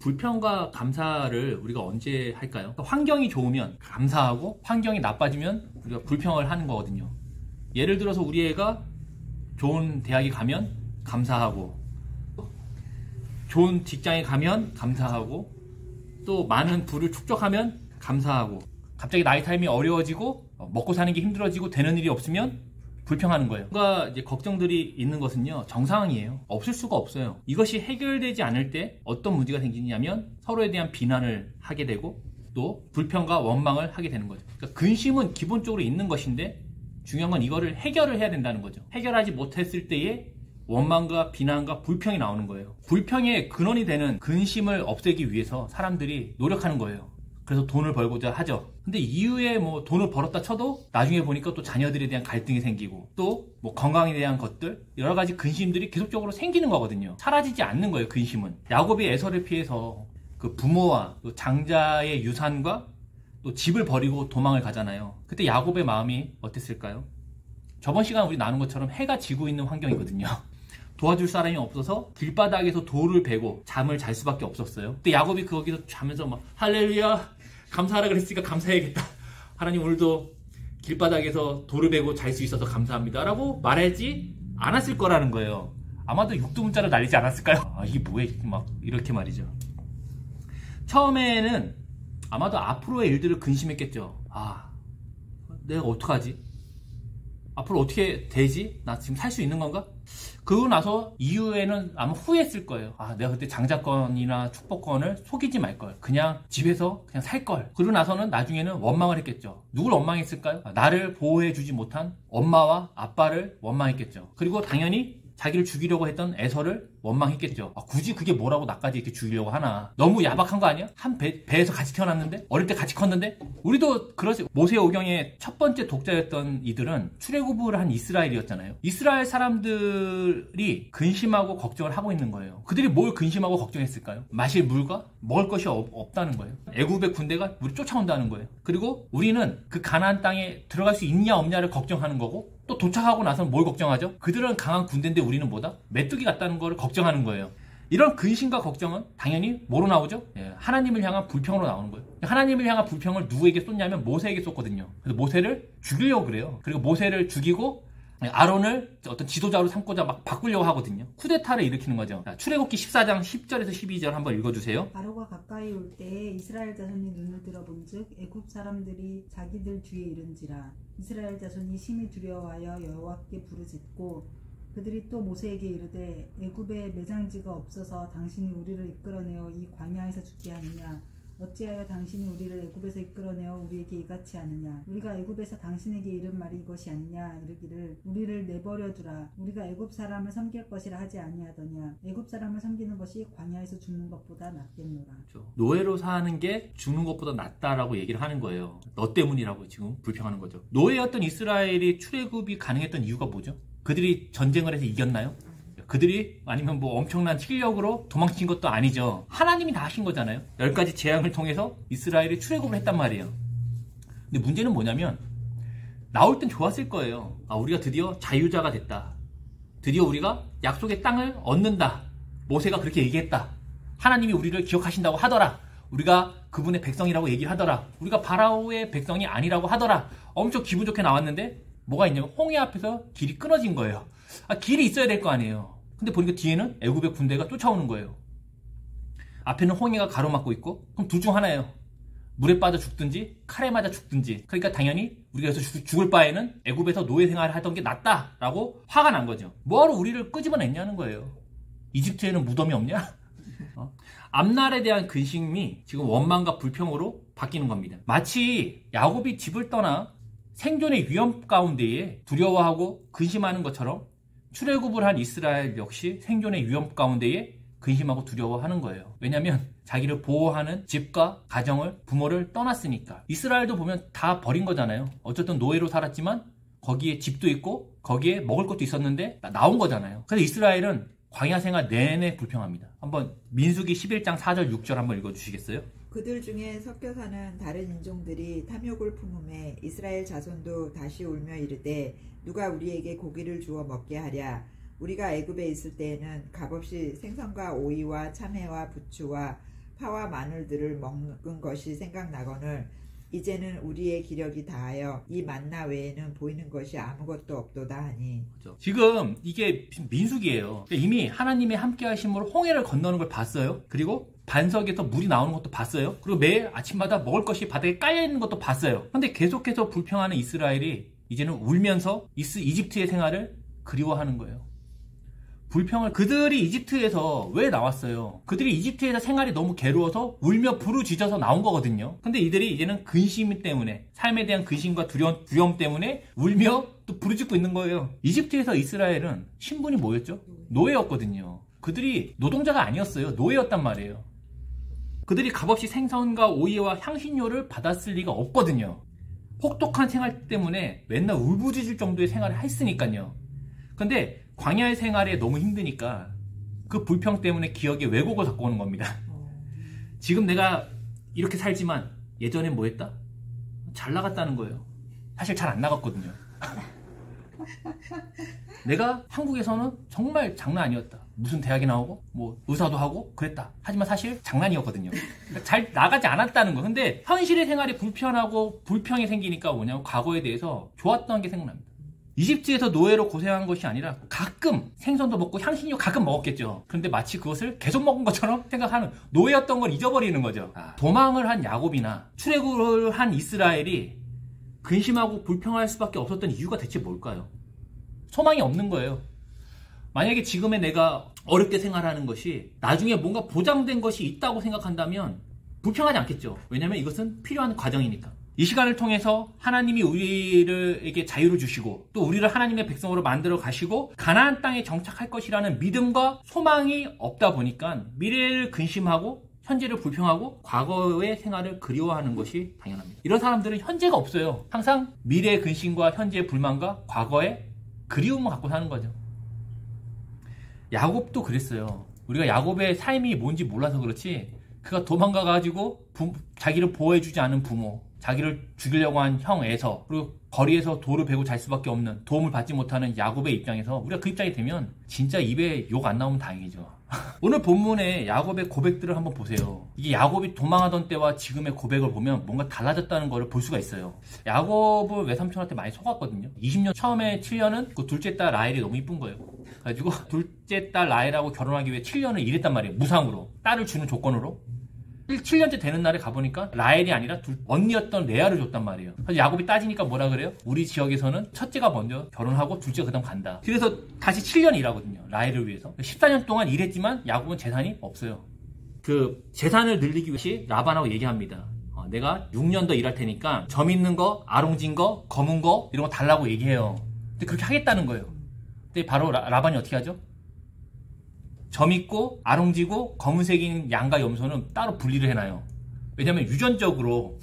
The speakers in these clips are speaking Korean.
불평과 감사를 우리가 언제 할까요? 환경이 좋으면 감사하고 환경이 나빠지면 우리가 불평을 하는 거거든요. 예를 들어서 우리 애가 좋은 대학에 가면 감사하고, 좋은 직장에 가면 감사하고, 또 많은 부를 축적하면 감사하고, 갑자기 나이 타임이 어려워지고 먹고 사는 게 힘들어지고 되는 일이 없으면 불평하는 거예요. 뭔가 이제 걱정들이 있는 것은요, 정상이에요. 없을 수가 없어요. 이것이 해결되지 않을 때 어떤 문제가 생기냐면 서로에 대한 비난을 하게 되고 또 불평과 원망을 하게 되는 거죠. 그러니까 근심은 기본적으로 있는 것인데 중요한 건 이거를 해결을 해야 된다는 거죠. 해결하지 못했을 때에 원망과 비난과 불평이 나오는 거예요. 불평의 근원이 되는 근심을 없애기 위해서 사람들이 노력하는 거예요. 그래서 돈을 벌고자 하죠. 근데 이후에 뭐 돈을 벌었다 쳐도 나중에 보니까 또 자녀들에 대한 갈등이 생기고 또 뭐 건강에 대한 것들, 여러 가지 근심들이 계속적으로 생기는 거거든요. 사라지지 않는 거예요, 근심은. 야곱이 에서를 피해서 그 부모와 또 장자의 유산과 또 집을 버리고 도망을 가잖아요. 그때 야곱의 마음이 어땠을까요? 저번 시간 우리 나눈 것처럼 해가 지고 있는 환경이거든요. 도와줄 사람이 없어서 길바닥에서 돌을 베고 잠을 잘 수밖에 없었어요. 근데 야곱이 거기서 자면서 막 할렐루야, 감사하라 그랬으니까 감사해야겠다. 하나님 오늘도 길바닥에서 돌을 베고 잘 수 있어서 감사합니다 라고 말하지 않았을 거라는 거예요. 아마도 육두문자로 날리지 않았을까요? 아, 이게 뭐야, 막 이렇게 말이죠. 처음에는 아마도 앞으로의 일들을 근심했겠죠. 아, 내가 어떡하지? 앞으로 어떻게 되지? 나 지금 살 수 있는 건가? 그러고 나서 이후에는 아마 후회했을 거예요. 아, 내가 그때 장자권이나 축복권을 속이지 말걸. 그냥 집에서 그냥 살걸. 그러고 나서는 나중에는 원망을 했겠죠. 누굴 원망했을까요? 나를 보호해주지 못한 엄마와 아빠를 원망했겠죠. 그리고 당연히 자기를 죽이려고 했던 에서를 원망했겠죠. 아, 굳이 그게 뭐라고 나까지 이렇게 죽이려고 하나. 너무 야박한 거 아니야? 한 배에서 같이 태어났는데? 어릴 때 같이 컸는데? 우리도 그러지. 모세오경의 첫 번째 독자였던 이들은 출애굽을 한 이스라엘이었잖아요. 이스라엘 사람들이 근심하고 걱정을 하고 있는 거예요. 그들이 뭘 근심하고 걱정했을까요? 마실 물과 먹을 것이 없다는 거예요. 애굽의 군대가 우리 쫓아온다는 거예요. 그리고 우리는 그 가나안 땅에 들어갈 수 있냐 없냐를 걱정하는 거고, 또 도착하고 나서는 뭘 걱정하죠? 그들은 강한 군대인데 우리는 뭐다? 메뚜기 같다는 걸 걱정하는 거예요. 이런 근심과 걱정은 당연히 뭐로 나오죠? 하나님을 향한 불평으로 나오는 거예요. 하나님을 향한 불평을 누구에게 쏟냐면 모세에게 쏟거든요. 그래서 모세를 죽이려고 그래요. 그리고 모세를 죽이고 아론을 어떤 지도자로 삼고자 막 바꾸려고 하거든요. 쿠데타를 일으키는 거죠. 자, 출애굽기 14장 10절에서 12절 한번 읽어주세요. 바로가 가까이 올 때에 이스라엘 자손이 눈을 들어본즉 애굽 사람들이 자기들 뒤에 이른지라. 이스라엘 자손이 심히 두려워하여 여호와께 부르짖고 그들이 또 모세에게 이르되 애굽에 매장지가 없어서 당신이 우리를 이끌어내어 이 광야에서 죽게 하느냐. 어찌하여 당신이 우리를 애굽에서 이끌어내어 우리에게 이같이 하느냐. 우리가 애굽에서 당신에게 이른 말이 이것이 아니냐. 이르기를 우리를 내버려 두라. 우리가 애굽 사람을 섬길 것이라 하지 아니하더냐. 애굽 사람을 섬기는 것이 광야에서 죽는 것보다 낫겠노라. 그렇죠. 노예로 사는 게 죽는 것보다 낫다라고 얘기를 하는 거예요. 너 때문이라고 지금 불평하는 거죠. 노예였던 이스라엘이 출애굽이 가능했던 이유가 뭐죠? 그들이 전쟁을 해서 이겼나요? 그들이 아니면 뭐 엄청난 실력으로 도망친 것도 아니죠. 하나님이 다 하신 거잖아요. 10가지 재앙을 통해서 이스라엘이 출애굽을 했단 말이에요. 근데 문제는 뭐냐면 나올 땐 좋았을 거예요. 아, 우리가 드디어 자유자가 됐다. 드디어 우리가 약속의 땅을 얻는다. 모세가 그렇게 얘기했다. 하나님이 우리를 기억하신다고 하더라. 우리가 그분의 백성이라고 얘기를 하더라. 우리가 바라오의 백성이 아니라고 하더라. 엄청 기분 좋게 나왔는데 뭐가 있냐면 홍해 앞에서 길이 끊어진 거예요. 아, 길이 있어야 될 거 아니에요. 근데 보니까 뒤에는 애굽의 군대가 쫓아오는 거예요. 앞에는 홍해가 가로막고 있고, 그럼 둘 중 하나예요. 물에 빠져 죽든지 칼에 맞아 죽든지. 그러니까 당연히 우리가 여기서 죽을 바에는 애굽에서 노예 생활을 하던 게 낫다라고 화가 난 거죠. 뭐하러 우리를 끄집어냈냐는 거예요. 이집트에는 무덤이 없냐? 앞날에 대한 근심이 지금 원망과 불평으로 바뀌는 겁니다. 마치 야곱이 집을 떠나 생존의 위험 가운데에 두려워하고 근심하는 것처럼 출애굽을 한 이스라엘 역시 생존의 위험 가운데에 근심하고 두려워하는 거예요. 왜냐하면 자기를 보호하는 집과 가정을, 부모를 떠났으니까. 이스라엘도 보면 다 버린 거잖아요. 어쨌든 노예로 살았지만 거기에 집도 있고 거기에 먹을 것도 있었는데 나온 거잖아요. 그래서 이스라엘은 광야 생활 내내 불평합니다. 한번 민수기 11장 4절 6절 한번 읽어주시겠어요? 그들 중에 섞여 사는 다른 인종들이 탐욕을 품음에 이스라엘 자손도 다시 울며 이르되 누가 우리에게 고기를 주어 먹게 하랴. 우리가 애굽에 있을 때에는 값없이 생선과 오이와 참외와 부추와 파와 마늘들을 먹은 것이 생각나거늘 이제는 우리의 기력이 다하여 이 만나 외에는 보이는 것이 아무것도 없도다 하니. 지금 이게 민수기예요. 이미 하나님의 함께 하심으로 홍해를 건너는 걸 봤어요. 그리고 반석에서 물이 나오는 것도 봤어요. 그리고 매일 아침마다 먹을 것이 바닥에 깔려있는 것도 봤어요. 근데 계속해서 불평하는 이스라엘이 이제는 울면서 이집트의 생활을 그리워하는 거예요. 불평을, 그들이 이집트에서 왜 나왔어요? 그들이 이집트에서 생활이 너무 괴로워서 울며 부르짖어서 나온 거거든요. 근데 이들이 이제는 근심 때문에, 삶에 대한 근심과 두려움 때문에 울며 또 부르짖고 있는 거예요. 이집트에서 이스라엘은 신분이 뭐였죠? 노예였거든요. 그들이 노동자가 아니었어요. 노예였단 말이에요. 그들이 값없이 생선과 오이와 향신료를 받았을 리가 없거든요. 혹독한 생활 때문에 맨날 울부짖을 정도의 생활을 했으니까요. 근데 광야의 생활에 너무 힘드니까 그 불평 때문에 기억에 왜곡을 갖고 오는 겁니다. 지금 내가 이렇게 살지만 예전에 뭐 했다? 잘 나갔다는 거예요. 사실 잘 안 나갔거든요. 내가 한국에서는 정말 장난 아니었다. 무슨 대학에 나오고 뭐 의사도 하고 그랬다. 하지만 사실 장난이었거든요. 그러니까 잘 나가지 않았다는 거. 근데 현실의 생활이 불편하고 불평이 생기니까 뭐냐면 과거에 대해서 좋았던 게 생각납니다. 이집트에서 노예로 고생한 것이 아니라 가끔 생선도 먹고 향신료 가끔 먹었겠죠. 그런데 마치 그것을 계속 먹은 것처럼 생각하는, 노예였던 걸 잊어버리는 거죠. 도망을 한 야곱이나 출애굽을 한 이스라엘이 근심하고 불평할 수밖에 없었던 이유가 대체 뭘까요? 소망이 없는 거예요. 만약에 지금의 내가 어렵게 생활하는 것이 나중에 뭔가 보장된 것이 있다고 생각한다면 불평하지 않겠죠. 왜냐하면 이것은 필요한 과정이니까. 이 시간을 통해서 하나님이 우리에게 자유를 주시고 또 우리를 하나님의 백성으로 만들어 가시고 가나안 땅에 정착할 것이라는 믿음과 소망이 없다 보니까 미래를 근심하고 현재를 불평하고 과거의 생활을 그리워하는 것이 당연합니다. 이런 사람들은 현재가 없어요. 항상 미래의 근심과 현재의 불만과 과거의 그리움을 갖고 사는 거죠. 야곱도 그랬어요. 우리가 야곱의 삶이 뭔지 몰라서 그렇지, 그가 도망가가지고 자기를 보호해주지 않은 부모, 자기를 죽이려고 한 형 에서, 그리고 거리에서 돌을 베고 잘 수밖에 없는, 도움을 받지 못하는 야곱의 입장에서 우리가 그 입장이 되면 진짜 입에 욕 안 나오면 다행이죠. 오늘 본문에 야곱의 고백들을 한번 보세요. 이게 야곱이 도망하던 때와 지금의 고백을 보면 뭔가 달라졌다는 걸 볼 수가 있어요. 야곱은 외삼촌한테 많이 속았거든요. 20년, 처음에 7년은 그 둘째 딸 라헬이 너무 이쁜 거예요. 그래가지고 둘째 딸 라헬하고 결혼하기 위해 7년을 일했단 말이에요. 무상으로. 딸을 주는 조건으로. 7년째 되는 날에 가보니까 라헬이 아니라 언니였던 레아를 줬단 말이에요. 그래서 야곱이 따지니까 뭐라 그래요? 우리 지역에서는 첫째가 먼저 결혼하고 둘째가 그 다음 간다. 그래서 다시 7년 일하거든요. 라헬을 위해서. 14년 동안 일했지만 야곱은 재산이 없어요. 그 재산을 늘리기 위해 라반하고 얘기합니다. 내가 6년 더 일할 테니까 점 있는 거, 아롱진 거, 검은 거 이런 거 달라고 얘기해요. 근데 그렇게 하겠다는 거예요. 근데 바로 라반이 어떻게 하죠? 점 있고 아롱지고 검은색인 양과 염소는 따로 분리를 해놔요. 왜냐면 유전적으로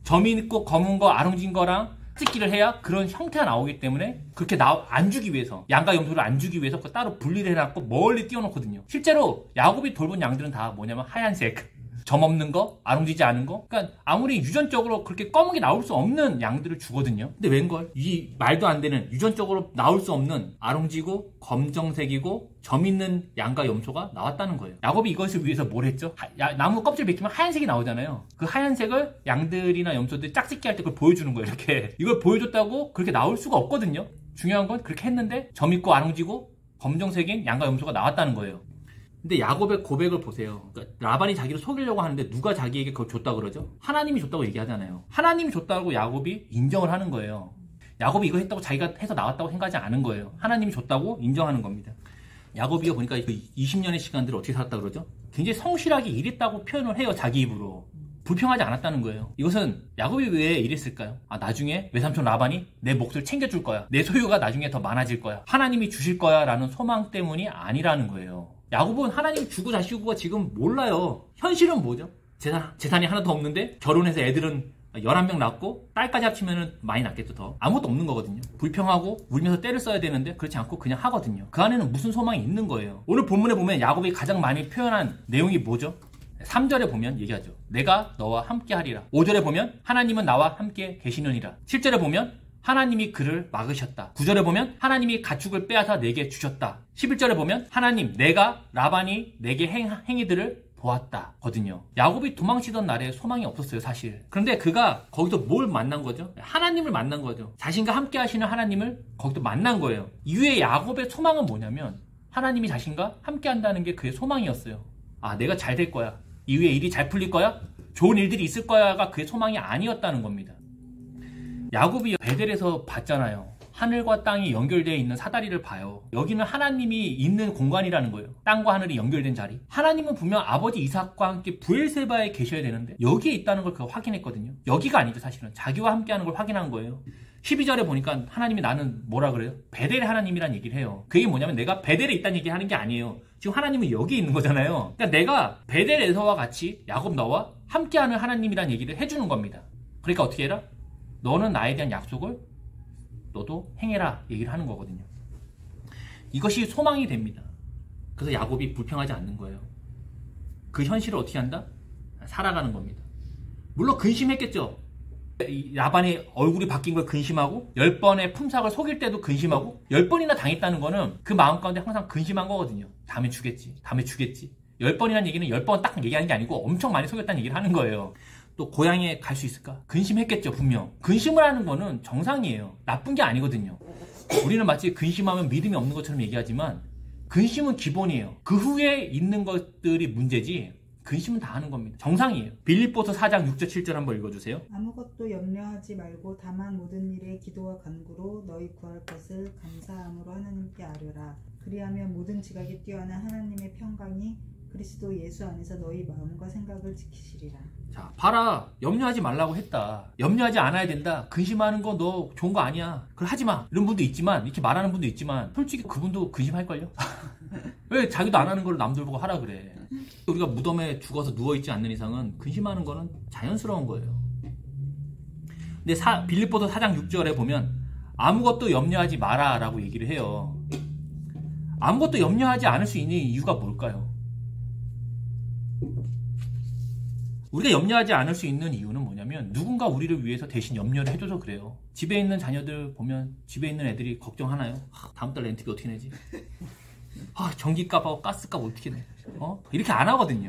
점 있고 검은 거 아롱진 거랑 찍기를 해야 그런 형태가 나오기 때문에 그렇게 안 주기 위해서, 양과 염소를 안 주기 위해서 따로 분리를 해놨고 멀리 띄워놓거든요. 실제로 야곱이 돌본 양들은 다 뭐냐면 하얀색, 점 없는 거, 아롱지지 않은 거. 그러니까 아무리 유전적으로 그렇게 검은 게 나올 수 없는 양들을 주거든요. 근데 웬걸? 이 말도 안 되는, 유전적으로 나올 수 없는 아롱지고 검정색이고 점 있는 양과 염소가 나왔다는 거예요. 야곱이 이것을 위해서 뭘 했죠? 나무 껍질 벗기면 하얀색이 나오잖아요. 그 하얀색을 양들이나 염소들이 짝짓기 할 때 그걸 보여주는 거예요. 이렇게. 이걸 보여줬다고 그렇게 나올 수가 없거든요. 중요한 건 그렇게 했는데 점 있고 아롱지고 검정색인 양과 염소가 나왔다는 거예요. 근데 야곱의 고백을 보세요. 그러니까 라반이 자기를 속이려고 하는데 누가 자기에게 그걸 줬다고 그러죠? 하나님이 줬다고 얘기하잖아요. 하나님이 줬다고 야곱이 인정을 하는 거예요. 야곱이 이거 했다고 자기가 해서 나왔다고 생각하지 않은 거예요. 하나님이 줬다고 인정하는 겁니다. 야곱이가 보니까 20년의 시간들을 어떻게 살았다고 그러죠? 굉장히 성실하게 일했다고 표현을 해요. 자기 입으로. 불평하지 않았다는 거예요. 이것은 야곱이 왜 이랬을까요? 나중에 외삼촌 라반이 내 몫을 챙겨줄 거야. 내 소유가 나중에 더 많아질 거야. 하나님이 주실 거야 라는 소망 때문이 아니라는 거예요. 야곱은 하나님 주고 자시고가 지금 몰라요. 현실은 뭐죠? 재산이 하나도 없는데 결혼해서 애들은 11명 낳고 딸까지 합치면 많이 낳겠죠. 더 아무것도 없는 거거든요. 불평하고 울면서 때를 써야 되는데 그렇지 않고 그냥 하거든요. 그 안에는 무슨 소망이 있는 거예요. 오늘 본문에 보면 야곱이 가장 많이 표현한 내용이 뭐죠? 3절에 보면 얘기하죠. 내가 너와 함께 하리라. 5절에 보면 하나님은 나와 함께 계시느니라. 7절에 보면 하나님이 그를 막으셨다. 9절에 보면 하나님이 가축을 빼앗아 내게 주셨다. 11절에 보면 하나님, 라반이 내게 행위들을 보았다거든요. 야곱이 도망치던 날에 소망이 없었어요, 사실. 그런데 그가 거기서 뭘 만난 거죠? 하나님을 만난 거죠. 자신과 함께 하시는 하나님을 거기서 만난 거예요. 이후에 야곱의 소망은 뭐냐면 하나님이 자신과 함께 한다는 게 그의 소망이었어요. 아, 내가 잘 될 거야. 이후에 일이 잘 풀릴 거야? 좋은 일들이 있을 거야가 그의 소망이 아니었다는 겁니다. 야곱이 베델에서 봤잖아요. 하늘과 땅이 연결되어 있는 사다리를 봐요. 여기는 하나님이 있는 공간이라는 거예요. 땅과 하늘이 연결된 자리. 하나님은 분명 아버지 이삭과 함께 브엘세바에 계셔야 되는데 여기에 있다는 걸 그가 확인했거든요. 여기가 아니죠, 사실은. 자기와 함께하는 걸 확인한 거예요. 12절에 보니까 하나님이 나는 뭐라 그래요? 베델의 하나님이란 얘기를 해요. 그게 뭐냐면 내가 베델에 있다는 얘기를 하는 게 아니에요. 지금 하나님은 여기 있는 거잖아요. 그러니까 내가 베델에서와 같이 야곱 너와 함께하는 하나님이란 얘기를 해주는 겁니다. 그러니까 어떻게 해라? 너는 나에 대한 약속을 너도 행해라 얘기를 하는 거거든요. 이것이 소망이 됩니다. 그래서 야곱이 불평하지 않는 거예요. 그 현실을 어떻게 한다? 살아가는 겁니다. 물론 근심했겠죠. 라반의 얼굴이 바뀐 걸 근심하고 10번의 품삯을 속일 때도 근심하고 10번이나 당했다는 거는 그 마음 가운데 항상 근심한 거거든요. 다음에 주겠지. 다음에 주겠지. 10번이라는 얘기는 10번 딱 얘기하는 게 아니고 엄청 많이 속였다는 얘기를 하는 거예요. 또 고향에 갈 수 있을까? 근심했겠죠, 분명. 근심을 하는 거는 정상이에요. 나쁜 게 아니거든요. 우리는 마치 근심하면 믿음이 없는 것처럼 얘기하지만 근심은 기본이에요. 그 후에 있는 것들이 문제지 근심은 다 하는 겁니다. 정상이에요. 빌립보서 4장 6절 7절 한번 읽어주세요. 아무것도 염려하지 말고 다만 모든 일에 기도와 간구로 너희 구할 것을 감사함으로 하나님께 아뢰라. 그리하면 모든 지각에 뛰어난 하나님의 평강이 그리스도 예수 안에서 너희 마음과 생각을 지키시리라. 자, 봐라. 염려하지 말라고 했다. 염려하지 않아야 된다. 근심하는 거 너 좋은 거 아니야. 그걸 하지 마. 이런 분도 있지만, 이렇게 말하는 분도 있지만 솔직히 그분도 근심할걸요? 왜 자기도 안 하는 걸 남들 보고 하라 그래. 우리가 무덤에 죽어서 누워있지 않는 이상은 근심하는 거는 자연스러운 거예요. 근데 빌립보서 4장 6절에 보면 아무것도 염려하지 마라 라고 얘기를 해요. 아무것도 염려하지 않을 수 있는 이유가 뭘까요? 우리가 염려하지 않을 수 있는 이유는 뭐냐면 누군가 우리를 위해서 대신 염려를 해줘서 그래요. 집에 있는 자녀들 보면 집에 있는 애들이 걱정하나요? 다음 달 렌트비 어떻게 내지? 전기값하고 가스값 어떻게 내? 이렇게 안 하거든요.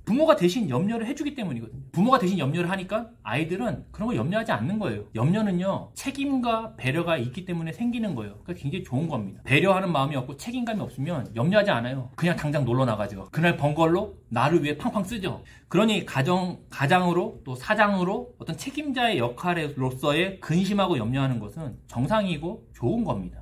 부모가 대신 염려를 해주기 때문이거든요. 부모가 대신 염려를 하니까 아이들은 그런 거 염려하지 않는 거예요. 염려는요, 책임과 배려가 있기 때문에 생기는 거예요. 그러니까 굉장히 좋은 겁니다. 배려하는 마음이 없고 책임감이 없으면 염려하지 않아요. 그냥 당장 놀러 나가죠. 그날 번 걸로 나를 위해 팡팡 쓰죠. 그러니 가장으로 또 사장으로 어떤 책임자의 역할로서의 근심하고 염려하는 것은 정상이고 좋은 겁니다.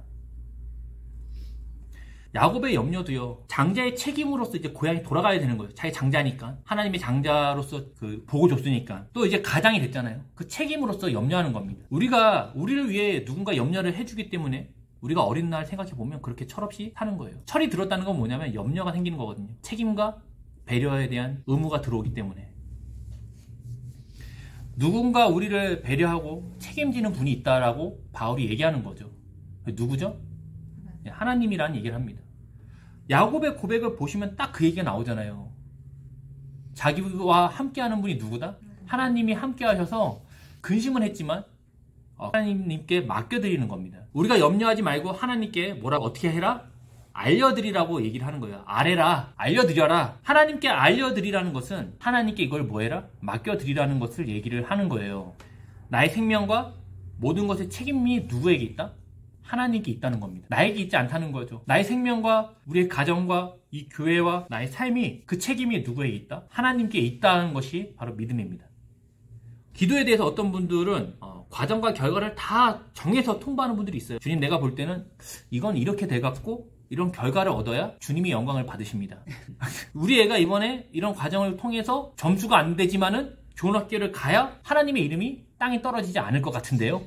야곱의 염려도요, 장자의 책임으로서 이제 고향에 돌아가야 되는 거예요. 자기 장자니까. 하나님의 장자로서 그 복을 줬으니까. 또 이제 가장이 됐잖아요. 그 책임으로서 염려하는 겁니다. 우리가 우리를 위해 누군가 염려를 해주기 때문에 우리가 어린 날 생각해보면 그렇게 철없이 사는 거예요. 철이 들었다는 건 뭐냐면 염려가 생기는 거거든요. 책임과 배려에 대한 의무가 들어오기 때문에. 누군가 우리를 배려하고 책임지는 분이 있다라고 바울이 얘기하는 거죠. 누구죠? 하나님이라는 얘기를 합니다. 야곱의 고백을 보시면 딱 그 얘기가 나오잖아요. 자기와 함께하는 분이 누구다? 하나님이 함께하셔서 근심은 했지만 하나님께 맡겨드리는 겁니다. 우리가 염려하지 말고 하나님께 어떻게 해라? 알려드리라고 얘기를 하는 거예요. 아뢰라, 알려드려라. 하나님께 알려드리라는 것은 하나님께 이걸 뭐해라? 맡겨드리라는 것을 얘기를 하는 거예요. 나의 생명과 모든 것의 책임이 누구에게 있다? 하나님께 있다는 겁니다. 나에게 있지 않다는 거죠. 나의 생명과 우리의 가정과 이 교회와 나의 삶이 그 책임이 누구에게 있다? 하나님께 있다는 것이 바로 믿음입니다. 기도에 대해서 어떤 분들은 과정과 결과를 다 정해서 통보하는 분들이 있어요. 주님, 내가 볼 때는 이건 이렇게 돼갖고 이런 결과를 얻어야 주님이 영광을 받으십니다. 우리 애가 이번에 이런 과정을 통해서 점수가 안 되지만은 좋은 학교를 가야 하나님의 이름이 땅에 떨어지지 않을 것 같은데요.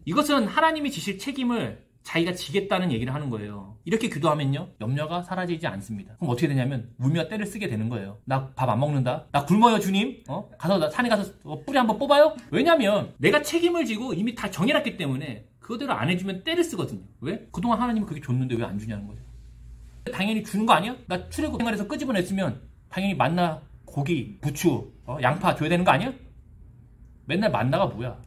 이것은 하나님이 지실 책임을 자기가 지겠다는 얘기를 하는 거예요. 이렇게 기도하면요, 염려가 사라지지 않습니다. 그럼 어떻게 되냐면 울며 떼를 쓰게 되는 거예요. 나 밥 안 먹는다. 나 굶어요, 주님. 가서 산에 가서 뿌리 한번 뽑아요. 왜냐면 내가 책임을 지고 이미 다 정해놨기 때문에 그거대로 안 해주면 떼를 쓰거든요. 왜? 그동안 하나님은 그게 줬는데 왜 안 주냐는 거죠. 당연히 주는 거 아니야? 나 출애굽 생활에서 끄집어냈으면 당연히 만나, 고기, 부추, 양파 줘야 되는 거 아니야? 맨날 만나가 뭐야?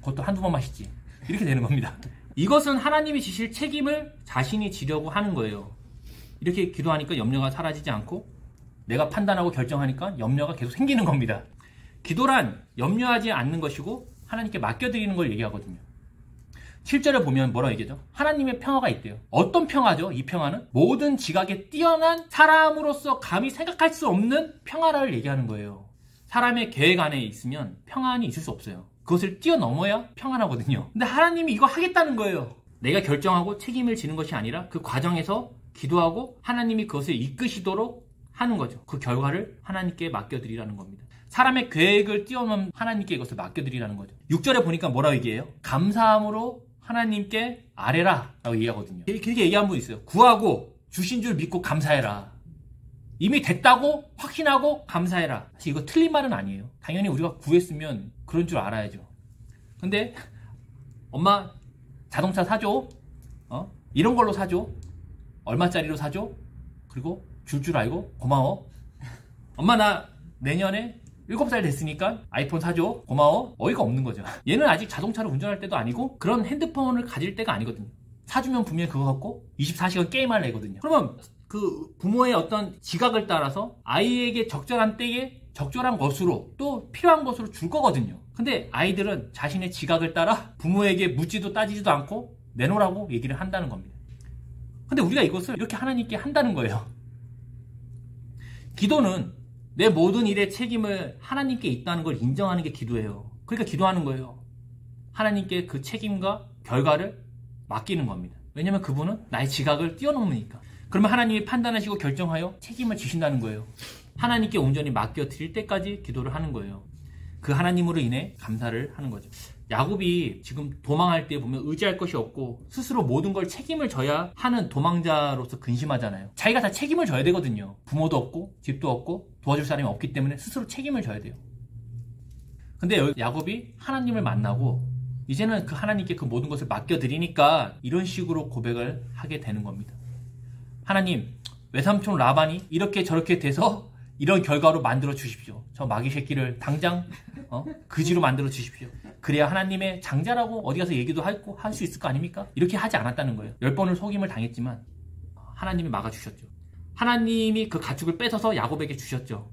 그것도 한두 번 마시지. 이렇게 되는 겁니다. 이것은 하나님이 지실 책임을 자신이 지려고 하는 거예요. 이렇게 기도하니까 염려가 사라지지 않고 내가 판단하고 결정하니까 염려가 계속 생기는 겁니다. 기도란 염려하지 않는 것이고 하나님께 맡겨드리는 걸 얘기하거든요. 7절에 보면 뭐라고 얘기하죠? 하나님의 평화가 있대요. 어떤 평화죠? 이 평화는 모든 지각에 뛰어난 사람으로서 감히 생각할 수 없는 평화를 얘기하는 거예요. 사람의 계획 안에 있으면 평안이 있을 수 없어요. 그것을 뛰어넘어야 평안하거든요. 근데 하나님이 이거 하겠다는 거예요. 내가 결정하고 책임을 지는 것이 아니라 그 과정에서 기도하고 하나님이 그것을 이끄시도록 하는 거죠. 그 결과를 하나님께 맡겨드리라는 겁니다. 사람의 계획을 뛰어넘은 하나님께 이것을 맡겨드리라는 거죠. 6절에 보니까 뭐라고 얘기해요? 감사함으로 하나님께 아뢰라 라고 얘기하거든요. 길게 얘기한 분 있어요. 구하고 주신 줄 믿고 감사해라. 이미 됐다고 확신하고 감사해라. 사실 이거 틀린 말은 아니에요. 당연히 우리가 구했으면 그런 줄 알아야죠. 근데 엄마 자동차 사줘. 이런 걸로 사줘. 얼마짜리로 사줘. 그리고 줄 줄 알고 고마워. 엄마 나 내년에 7살 됐으니까 아이폰 사줘. 고마워. 어이가 없는 거죠. 얘는 아직 자동차를 운전할 때도 아니고 그런 핸드폰을 가질 때가 아니거든요. 사주면 분명히 그거 갖고 24시간 게임할 애거든요. 그러면 그 부모의 어떤 지각을 따라서 아이에게 적절한 때에 적절한 것으로 또 필요한 것으로 줄 거거든요. 근데 아이들은 자신의 지각을 따라 부모에게 묻지도 따지지도 않고 내놓으라고 얘기를 한다는 겁니다. 근데 우리가 이것을 이렇게 하나님께 한다는 거예요. 기도는 내 모든 일의 책임을 하나님께 있다는 걸 인정하는 게 기도예요. 그러니까 기도하는 거예요. 하나님께 그 책임과 결과를 맡기는 겁니다. 왜냐하면 그분은 나의 지각을 뛰어넘으니까. 그러면 하나님이 판단하시고 결정하여 책임을 지신다는 거예요. 하나님께 온전히 맡겨드릴 때까지 기도를 하는 거예요. 그 하나님으로 인해 감사를 하는 거죠. 야곱이 지금 도망할 때 보면 의지할 것이 없고 스스로 모든 걸 책임을 져야 하는 도망자로서 근심하잖아요. 자기가 다 책임을 져야 되거든요. 부모도 없고 집도 없고 도와줄 사람이 없기 때문에 스스로 책임을 져야 돼요. 근데 여기 야곱이 하나님을 만나고 이제는 그 하나님께 그 모든 것을 맡겨드리니까 이런 식으로 고백을 하게 되는 겁니다. 하나님, 외삼촌 라반이 이렇게 저렇게 돼서 이런 결과로 만들어 주십시오. 저 마귀 새끼를 당장 그지로 만들어 주십시오. 그래야 하나님의 장자라고 어디 가서 얘기도 하고 할 수 있을 거 아닙니까? 이렇게 하지 않았다는 거예요. 10번을 속임을 당했지만 하나님이 막아주셨죠. 하나님이 그 가축을 뺏어서 야곱에게 주셨죠.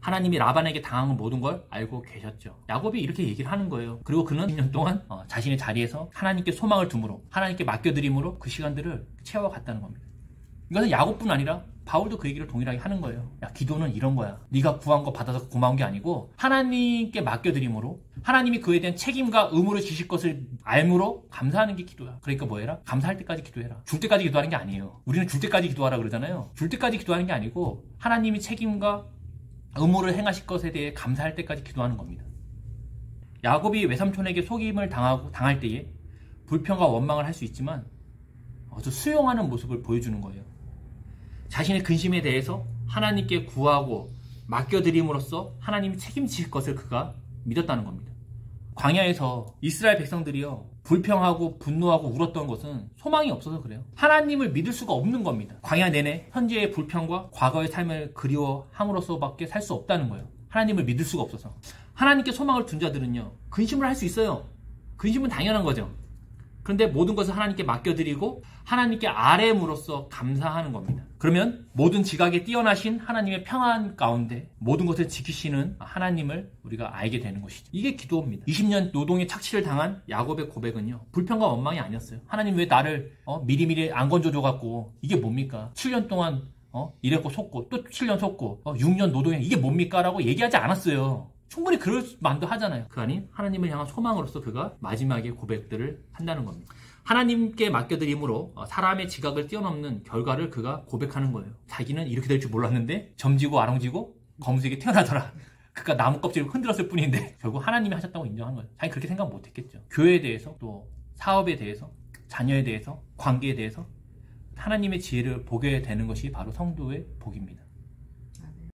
하나님이 라반에게 당한 모든 걸 알고 계셨죠. 야곱이 이렇게 얘기를 하는 거예요. 그리고 그는 10년 동안 자신의 자리에서 하나님께 소망을 둠으로 하나님께 맡겨드림으로 그 시간들을 채워갔다는 겁니다. 이것은 야곱뿐 아니라 바울도 그 얘기를 동일하게 하는 거예요. 야, 기도는 이런 거야. 네가 구한 거 받아서 고마운 게 아니고 하나님께 맡겨드림으로 하나님이 그에 대한 책임과 의무를 지실 것을 알므로 감사하는 게 기도야. 그러니까 뭐 해라? 감사할 때까지 기도해라. 줄 때까지 기도하는 게 아니에요. 우리는 줄 때까지 기도하라 그러잖아요. 줄 때까지 기도하는 게 아니고 하나님이 책임과 의무를 행하실 것에 대해 감사할 때까지 기도하는 겁니다. 야곱이 외삼촌에게 속임을 당할 때에 불평과 원망을 할 수 있지만 아주 수용하는 모습을 보여주는 거예요. 자신의 근심에 대해서 하나님께 구하고 맡겨드림으로써 하나님이 책임질 것을 그가 믿었다는 겁니다. 광야에서 이스라엘 백성들이요 불평하고 분노하고 울었던 것은 소망이 없어서 그래요. 하나님을 믿을 수가 없는 겁니다. 광야 내내 현재의 불평과 과거의 삶을 그리워함으로써밖에 살 수 없다는 거예요. 하나님을 믿을 수가 없어서. 하나님께 소망을 둔 자들은요 근심을 할 수 있어요. 근심은 당연한 거죠. 그런데 모든 것을 하나님께 맡겨드리고 하나님께 아뢰므로써 감사하는 겁니다. 그러면 모든 지각에 뛰어나신 하나님의 평안 가운데 모든 것을 지키시는 하나님을 우리가 알게 되는 것이죠. 이게 기도입니다. 20년 노동의 착취를 당한 야곱의 고백은요 불평과 원망이 아니었어요. 하나님 왜 나를 미리미리 안 건져줘갖고 이게 뭡니까? 7년 동안 이랬고 속고 또 7년 속고 6년 노동에 이게 뭡니까? 라고 얘기하지 않았어요. 충분히 그럴 만도 하잖아요. 그 아닌 하나님을 향한 소망으로서 그가 마지막에 고백들을 한다는 겁니다. 하나님께 맡겨드림으로 사람의 지각을 뛰어넘는 결과를 그가 고백하는 거예요. 자기는 이렇게 될 줄 몰랐는데 점지고 아롱지고 검색이 태어나더라. 그러니까 나무 껍질을 흔들었을 뿐인데 결국 하나님이 하셨다고 인정한 거예요. 자기 그렇게 생각 못했겠죠. 교회에 대해서 또 사업에 대해서 자녀에 대해서 관계에 대해서 하나님의 지혜를 보게 되는 것이 바로 성도의 복입니다.